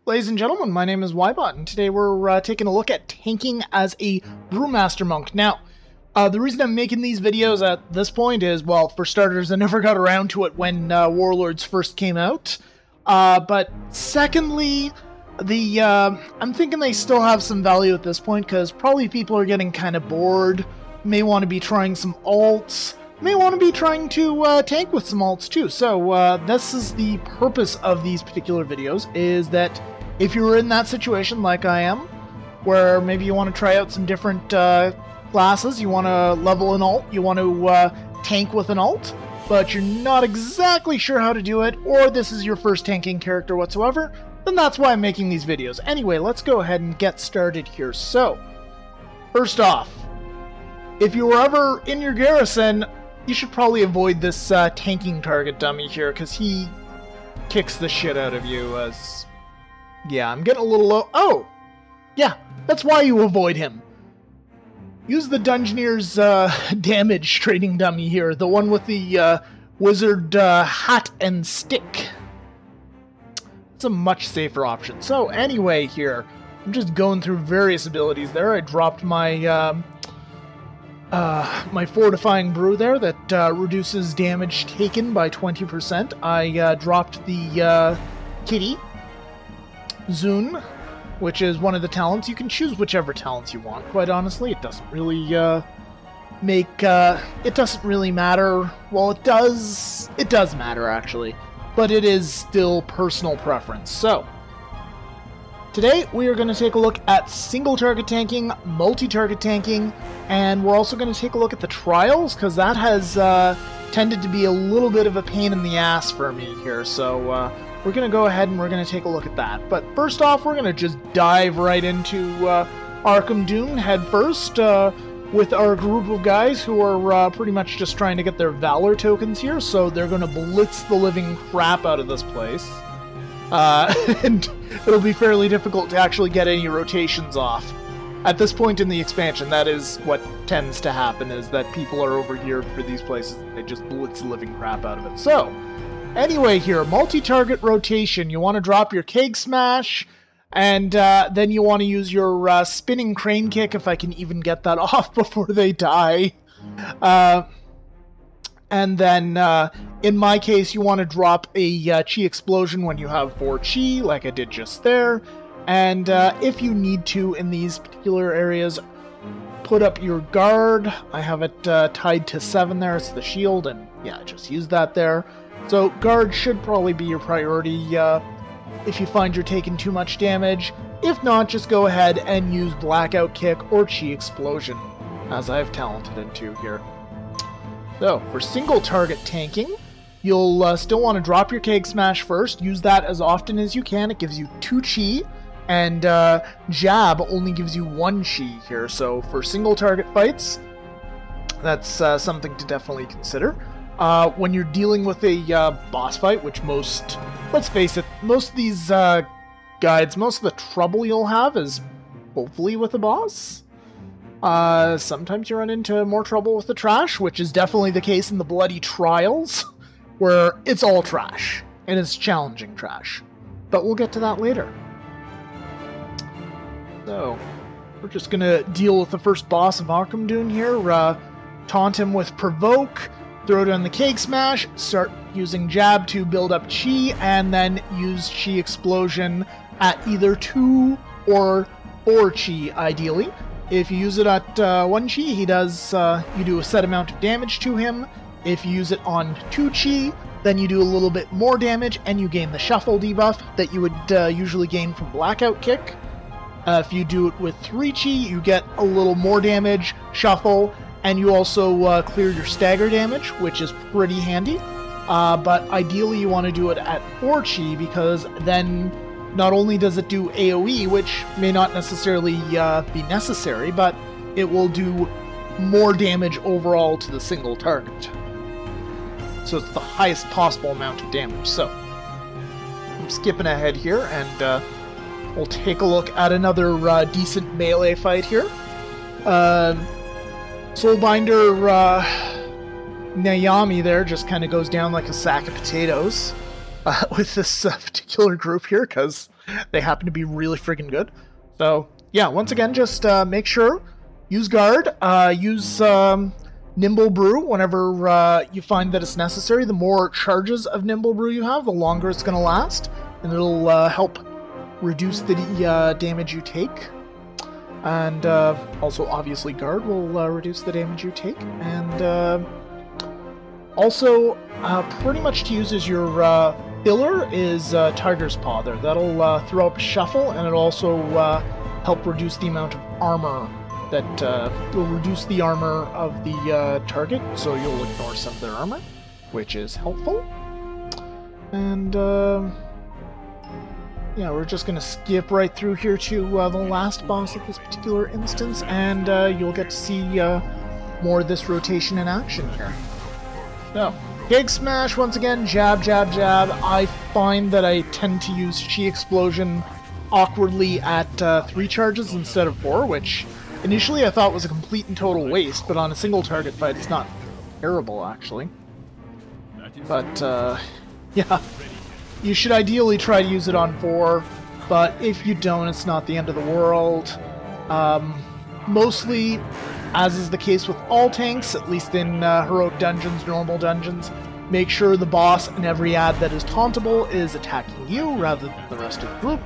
Ladies and gentlemen, my name is Ybot, and today we're taking a look at tanking as a Brewmaster Monk. Now, the reason I'm making these videos at this point is, well, for starters, I never got around to it when Warlords first came out. But secondly, I'm thinking they still have some value at this point, because probably people are getting kind of bored, may want to be trying some alts, may want to be trying to tank with some alts too. So this is the purpose of these particular videos, is that if you're in that situation like I am, where maybe you want to try out some different classes, you want to level an alt, you want to tank with an alt, but you're not exactly sure how to do it, or this is your first tanking character whatsoever, then that's why I'm making these videos. Anyway, let's go ahead and get started here. So, first off, if you were ever in your garrison, you should probably avoid this tanking target dummy here, because he kicks the shit out of you as... Yeah, I'm getting a little low. Oh! Yeah, that's why you avoid him. Use the Dungeoneer's damage trading dummy here, the one with the wizard hat and stick. It's a much safer option. So anyway here, I'm just going through various abilities there. I dropped my my fortifying brew there that reduces damage taken by 20%. I dropped the kitty Zun, which is one of the talents. You can choose whichever talents you want, quite honestly. It doesn't really it doesn't really matter. Well, it does matter actually, but it is still personal preference. So today we are going to take a look at single target tanking, multi-target tanking, and we're also going to take a look at the trials, because that has tended to be a little bit of a pain in the ass for me here. So we're going to go ahead and we're going to take a look at that. But first off, we're going to just dive right into Arkham Dune head first with our group of guys who are pretty much just trying to get their Valor tokens here. So they're going to blitz the living crap out of this place. And it'll be fairly difficult to actually get any rotations off. At this point in the expansion, that is what tends to happen, is that people are overgeared for these places. They just blitz the living crap out of it. So, anyway here, multi-target rotation. You want to drop your keg smash, and then you want to use your spinning crane kick, if I can even get that off before they die. And then, in my case, you want to drop a chi explosion when you have 4 chi, like I did just there. And if you need to, in these particular areas, put up your guard. I have it tied to 7 there, it's the shield, and yeah, just use that there. So guard should probably be your priority if you find you're taking too much damage. If not, just go ahead and use blackout kick or chi explosion, as I've talented into here. So, for single target tanking, you'll still want to drop your keg smash first. Use that as often as you can. It gives you 2 chi, and jab only gives you 1 chi here. So for single target fights, that's something to definitely consider. When you're dealing with a boss fight, which let's face it, most of these guides, most of the trouble you'll have is hopefully with a boss. Sometimes you run into more trouble with the trash, which is definitely the case in the bloody trials, where it's all trash, and it's challenging trash. But we'll get to that later. So, we're just gonna deal with the first boss of Arkham Dune here, taunt him with Provoke, throw down the keg smash, start using jab to build up chi, and then use chi explosion at either 2 or 4 chi, ideally. If you use it at 1 chi, he does, you do a set amount of damage to him. If you use it on 2 chi, then you do a little bit more damage, and you gain the shuffle debuff that you would usually gain from blackout kick. If you do it with 3 chi, you get a little more damage, shuffle, and you also clear your stagger damage, which is pretty handy. But ideally you want to do it at 4 chi, because then not only does it do AoE, which may not necessarily be necessary, but it will do more damage overall to the single target. So it's the highest possible amount of damage. So I'm skipping ahead here, and we'll take a look at another decent melee fight here. Soulbinder Naomi there just kind of goes down like a sack of potatoes. with this particular group here, because they happen to be really friggin' good. So, yeah, once again, just make sure, use guard, use nimble brew whenever you find that it's necessary. The more charges of nimble brew you have, the longer it's going to last, and it'll help reduce the damage you take. And also, obviously, guard will reduce the damage you take. And also, pretty much to use as your filler is Tiger's Paw there. That'll throw up Shuffle, and it'll also help reduce the amount of armor that will reduce the armor of the target, so you'll ignore some of their armor, which is helpful. And yeah, we're just going to skip right through here to the last boss of this particular instance, and you'll get to see more of this rotation in action here. So, Gig Smash, once again, jab, jab, jab. I find that I tend to use Chi Explosion awkwardly at 3 charges instead of 4, which initially I thought was a complete and total waste, but on a single target fight it's not terrible, actually. But, yeah. You should ideally try to use it on 4, but if you don't, it's not the end of the world. Mostly, as is the case with all tanks, at least in heroic dungeons, normal dungeons, make sure the boss and every ad that is tauntable is attacking you rather than the rest of the group,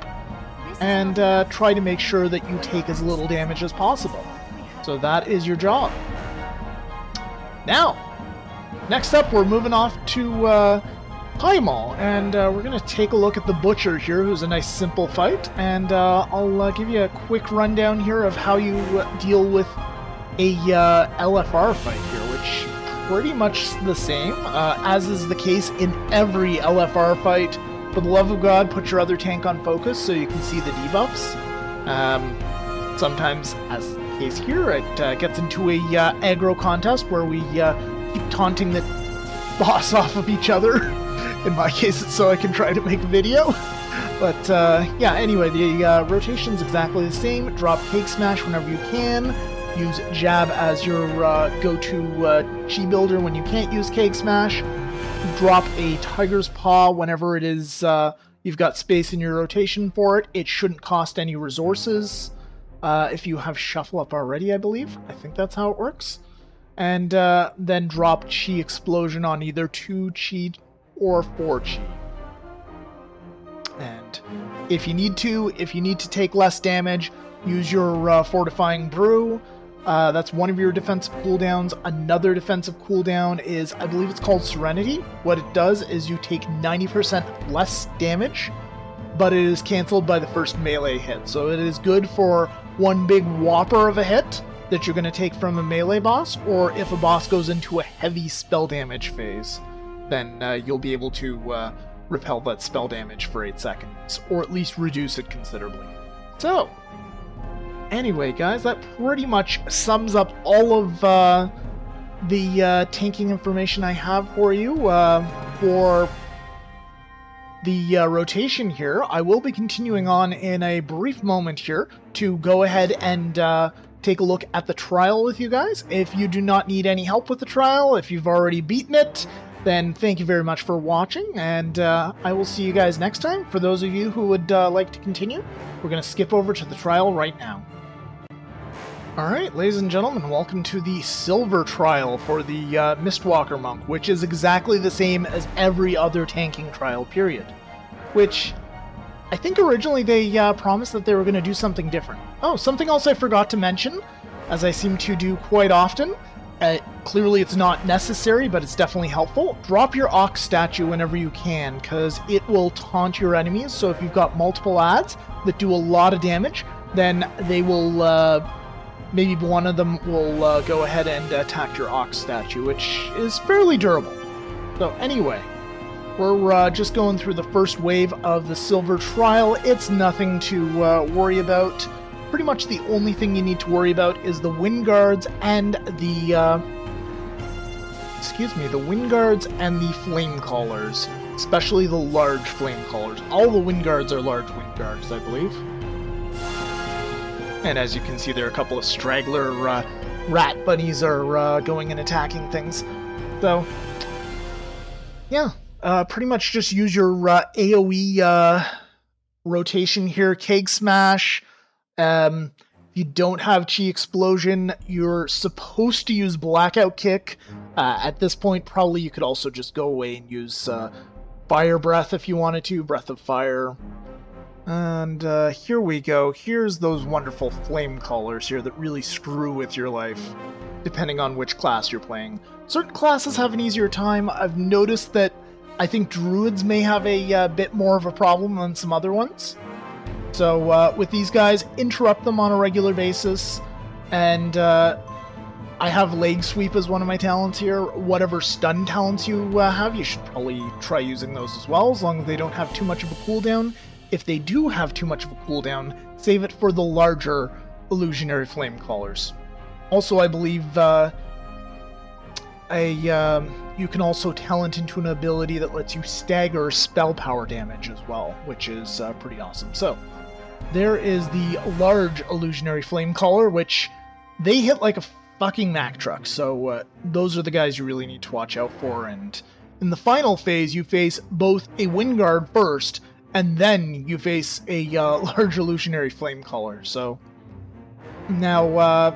and try to make sure that you take as little damage as possible. So that is your job. Now, next up, we're moving off to Highmall, and we're going to take a look at the Butcher here, who's a nice simple fight, and I'll give you a quick rundown here of how you deal with a LFR fight here, which pretty much the same, as is the case in every LFR fight. For the love of God, put your other tank on focus so you can see the debuffs. Sometimes, as is the case here, it gets into a aggro contest where we keep taunting the boss off of each other. In my case, it's so I can try to make a video. But, yeah, anyway, the rotation's exactly the same. Drop Cake Smash whenever you can. Use Jab as your go-to Chi builder when you can't use Cake Smash. Drop a Tiger's Paw whenever it is you've got space in your rotation for it. It shouldn't cost any resources. If you have Shuffle up already, I believe. I think that's how it works. And then drop Chi Explosion on either 2 Chi or 4 Chi. And if you need to take less damage, use your Fortifying Brew. That's one of your defensive cooldowns. Another defensive cooldown is, I believe it's called Serenity. What it does is you take 90% less damage, but it is cancelled by the first melee hit. So it is good for one big whopper of a hit that you're going to take from a melee boss, or if a boss goes into a heavy spell damage phase, then you'll be able to repel that spell damage for 8 seconds, or at least reduce it considerably. So, anyway, guys, that pretty much sums up all of the tanking information I have for you for the rotation here. I will be continuing on in a brief moment here to go ahead and take a look at the trial with you guys. If you do not need any help with the trial, if you've already beaten it, then thank you very much for watching, and I will see you guys next time. For those of you who would like to continue, we're going to skip over to the trial right now. Alright, ladies and gentlemen, welcome to the Silver Trial for the Mistwalker Monk, which is exactly the same as every other tanking trial, period. Which, I think originally they promised that they were going to do something different. Oh, something else I forgot to mention, as I seem to do quite often. Clearly it's not necessary, but it's definitely helpful. Drop your Ox statue whenever you can, because it will taunt your enemies. So if you've got multiple ads that do a lot of damage, then they will, maybe one of them will go ahead and attack your Ox statue, which is fairly durable. So anyway, we're just going through the first wave of the Silver Trial. It's nothing to worry about. Pretty much the only thing you need to worry about is the Wind Guards and the, the Wind Guards and the Flame Callers, especially the large Flame Callers. All the Wind Guards are large Wind Guards, I believe. And as you can see, there are a couple of straggler rat bunnies are going and attacking things. So, yeah, pretty much just use your AoE rotation here. Keg Smash. If you don't have Chi Explosion, you're supposed to use Blackout Kick. At this point, probably you could also just go away and use Fire Breath if you wanted to. Breath of Fire. And here we go. Here's those wonderful flame callers here that really screw with your life, depending on which class you're playing. Certain classes have an easier time. I've noticed that I think druids may have a bit more of a problem than some other ones. So with these guys, interrupt them on a regular basis. And I have leg sweep as one of my talents here. Whatever stun talents you have, you should probably try using those as well, as long as they don't have too much of a cooldown. If they do have too much of a cooldown, save it for the larger illusionary flame callers. Also, I believe you can also talent into an ability that lets you stagger spell power damage as well, which is pretty awesome. So, there is the large illusionary flame caller, which they hit like a fucking Mack truck. So, those are the guys you really need to watch out for. And in the final phase, you face both a wind guard first, and then you face a large illusionary flame caller. So now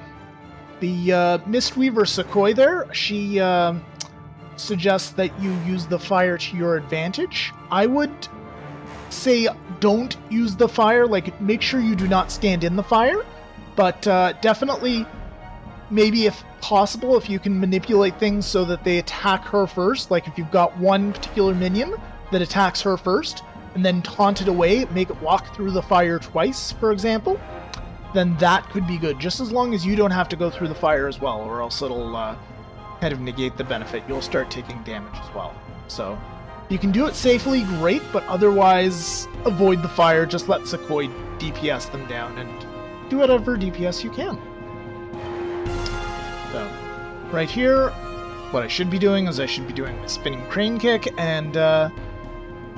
the Mistweaver Sequoia there, she suggests that you use the fire to your advantage. I would say don't use the fire, like make sure you do not stand in the fire, but definitely maybe if possible, if you can manipulate things so that they attack her first, like if you've got one particular minion that attacks her first, and then taunt it away, make it walk through the fire twice, for example, then that could be good, just as long as you don't have to go through the fire as well, or else it'll kind of negate the benefit. You'll start taking damage as well. So, you can do it safely, great, but otherwise, avoid the fire, just let Sequoia DPS them down, and do whatever DPS you can. So, right here, what I should be doing is I should be doing a spinning crane kick, and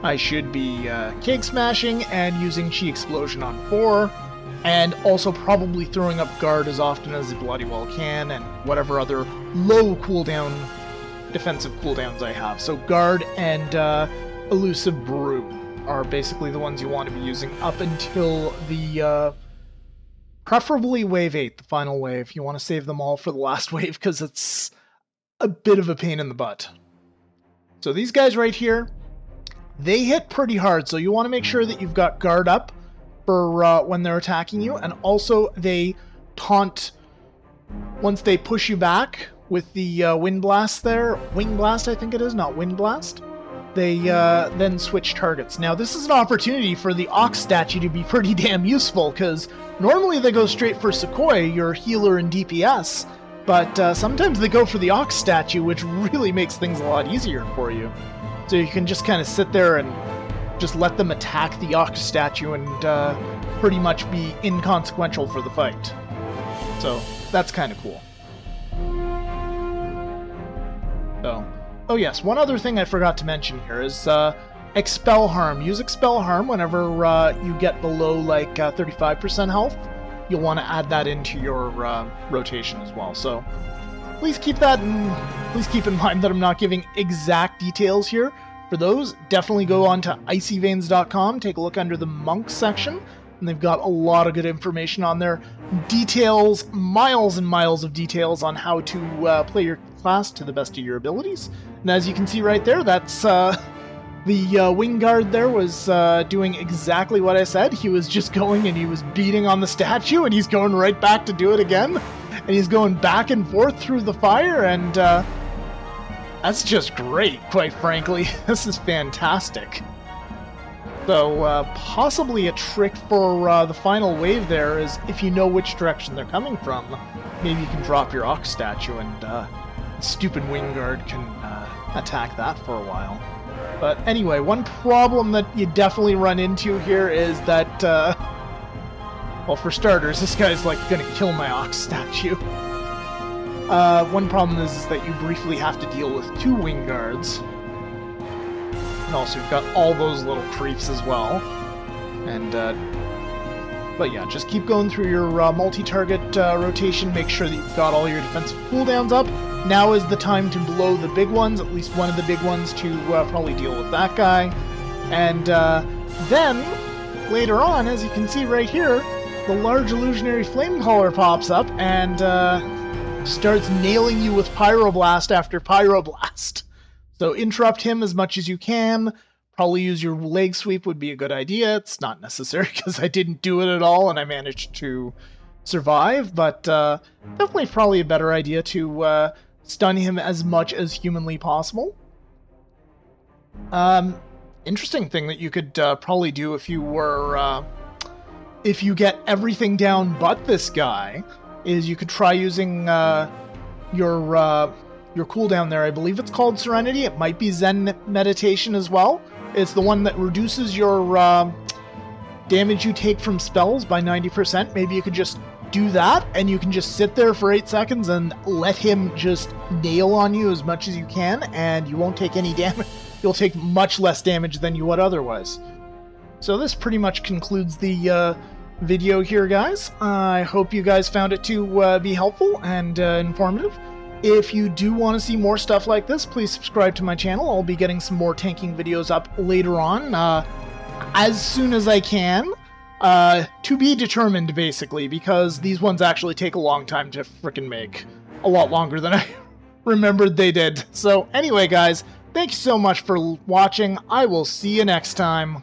I should be keg smashing and using Chi Explosion on 4, and also probably throwing up guard as often as I bloody well can, and whatever other low cooldown defensive cooldowns I have. So guard and elusive brew are basically the ones you want to be using up until the preferably wave 8, the final wave. You want to save them all for the last wave because it's a bit of a pain in the butt. So these guys right here, they hit pretty hard, so you want to make sure that you've got guard up for when they're attacking you, and also they taunt once they push you back with the Wind Blast there. Wing Blast, I think it is, not Wind Blast. They then switch targets. Now, this is an opportunity for the Ox statue to be pretty damn useful, because normally they go straight for Sequoia, your healer and DPS, but sometimes they go for the Ox statue, which really makes things a lot easier for you. So you can just kind of sit there and just let them attack the Ox statue and pretty much be inconsequential for the fight. So that's kind of cool. So, oh yes, one other thing I forgot to mention here is Expel Harm. Use Expel Harm whenever you get below like 35% health. You'll want to add that into your rotation as well. So please keep that please keep in mind that I'm not giving exact details here. For those, definitely go on to icyveins.com, take a look under the Monk section, and they've got a lot of good information on there. Details, miles and miles of details on how to play your class to the best of your abilities. And as you can see right there, that's the wing guard there was doing exactly what I said. He was just going and he was beating on the statue, and he's going right back to do it again. And he's going back and forth through the fire, and that's just great, quite frankly. This is fantastic. So, possibly a trick for the final wave there is, if you know which direction they're coming from, maybe you can drop your Ox statue and the stupid wing guard can attack that for a while. But anyway, one problem that you definitely run into here is that, well, for starters, this guy's like gonna kill my Ox statue. One problem is that you briefly have to deal with 2 wing guards. And also you've got all those little creeps as well. And, but yeah, just keep going through your multi-target rotation, make sure that you've got all your defensive cooldowns up, now is the time to blow the big ones, at least one of the big ones, to probably deal with that guy. And then, later on, as you can see right here, the large illusionary flame caller pops up and starts nailing you with pyroblast after pyroblast. So interrupt him as much as you can. Probably use your leg sweep would be a good idea. It's not necessary because I didn't do it at all and I managed to survive, but definitely probably a better idea to stun him as much as humanly possible. Interesting thing that you could probably do if you were if you get everything down but this guy is you could try using your cooldown there. I believe it's called Serenity. It might be Zen Meditation as well. It's the one that reduces your damage you take from spells by 90%. Maybe you could just do that, and you can just sit there for 8 seconds and let him just nail on you as much as you can, and you won't take any damage. You'll take much less damage than you would otherwise. So this pretty much concludes the video here, guys. I hope you guys found it to be helpful and informative. If you do want to see more stuff like this, please subscribe to my channel. I'll be getting some more tanking videos up later on, as soon as I can. To be determined, basically, because these ones actually take a long time to frickin' make. A lot longer than I remembered they did. So anyway, guys, thank you so much for watching. I will see you next time.